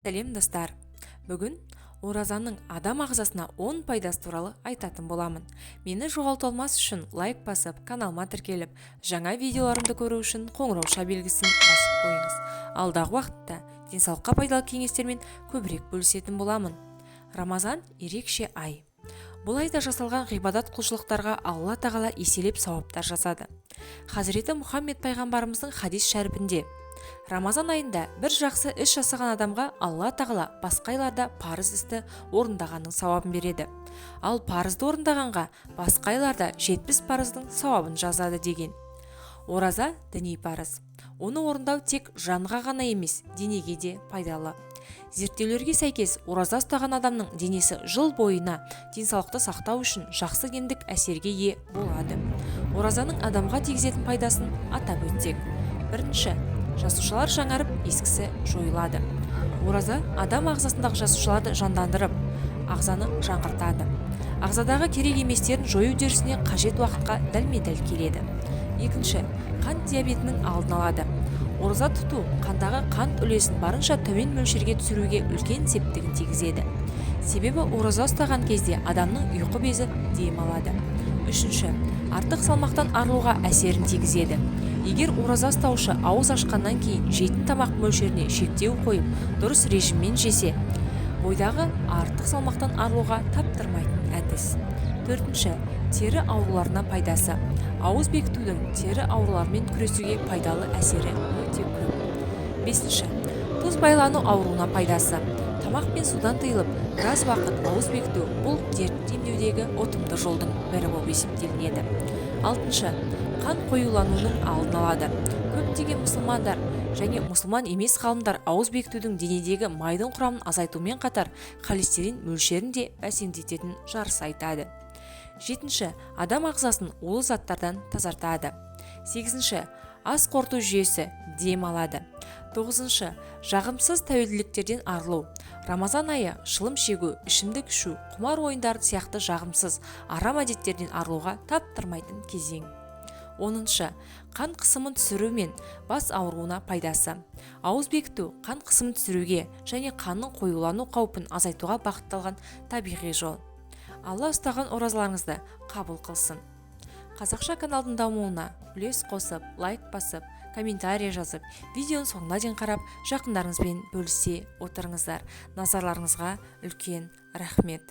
Сәлем достар! Бүгін оразаның адам ағзасына 10 пайдасы туралы айтатын боламын. Мені жоғалту алмас үшін лайк басып, каналыма тіркеліп, жаңа видеоларымды көру үшін қоңырауша белгісін басып қойыңыз. Алдағы уақытта денсаулыққа пайдалы кеңестермен көбірек бөлісетін боламын. Рамазан ерекше ай. Бұл айда жасалған ғибадат құлшылықтарға Алла тағала еселеп сауаптар жасады. Хазіреті Мұхаммед пайғамбарымыздың хадис шәріпінде: Рамазан айында бір жақсы іс жасаған адамға Алла тағала басқа айларда парыз істі орындағанның сауабын береді. Ал парызды орындағанға басқа айларда 70 парыздың сауабын жазады деген. Ораза діни парыз. Оны орындау тек жанға ғана емес, денеге де пайдалы. Зерттеулерге сәйкес, ораза ұстаған адамның денесі жыл бойына денсаулықты сақтау үшін жақсы гендік әсерге ие болады. Оразаның адамға тигізетін пайдасын атап өтсек: бірінші, жасушалар жаңарып, ескісі жойылады. Ораза адам ағзасындағы жасушаларды жандандырып, ағзаны жаңғыртады. Ағзадағы керек еместерін жою үдерісіне қажет уақытқа дәлме-дәл келеді. Екінші, қант диабетінің алдын алады. Ораза тұту қандағы қант үлесін барынша төмен мөлшерге түсіруге үлкен септігін тигізеді. Себебі ораза ұстаған кезде адамның ұйқы безі дем алады. Үшінші, артық салмақтан арылуға әсерін тигізеді. Егер ораза ұстаушы ауыз ашқаннан кейін жейтін тамақ мөлшеріне шектеу қойып, дұрыс режиммен жесе, бойдағы артық салмақтан арылуға таптырмайтын әдіс. Төртінші, тері ауруларына пайдасы. Ауыз бекітудің тері ауруларымен күресуге пайдалы әсері өте көп. Бесінші, тұз байлану ауруына пайдасы. Тамақ пен судан тыйылып, біраз уақыт ауыз бекіту бұл дертті емдеудегі ұтымды жолдың бірі болып есептелінеді. Алтыншы, қан қоюлануының алдын алады. Көптеген мұсылмандар және мұсылман емес ғалымдар ауыз бекітудің денедегі майдың құрамын азайтумен қатар холестерин мөлшерін де бәсеңдететінін жарыса айтады. Жетінші, адам ағзасын улы заттардан тазартады. Сегізінші, ас қорыту жүйесі дем алады. Тоғызыншы, жағымсыз тәуелділіктерден арылу. Рамазан айы шылым шегу, ішімдік ішу, құмар ойындары сияқты жағымсыз арам әдеттерден арылуға таптырмайтын кезең. Оныншы, қан қысымын түсіру мен бас ауруына пайдасы. Ауыз бекіту қан қысымын түсіруге және қанның қоюлану қаупін азайтуға бағытталған табиғи жол. Алла ұстаған оразаларыңызды қабыл қылсын. Қазақша каналдың дамуына үлес қосып, лайк басып, комментарий жазып, видеоны соңына дейін қарап, жақындарыңызбен бөлісе отырыңыздар. Назарларыңызға үлкен рахмет.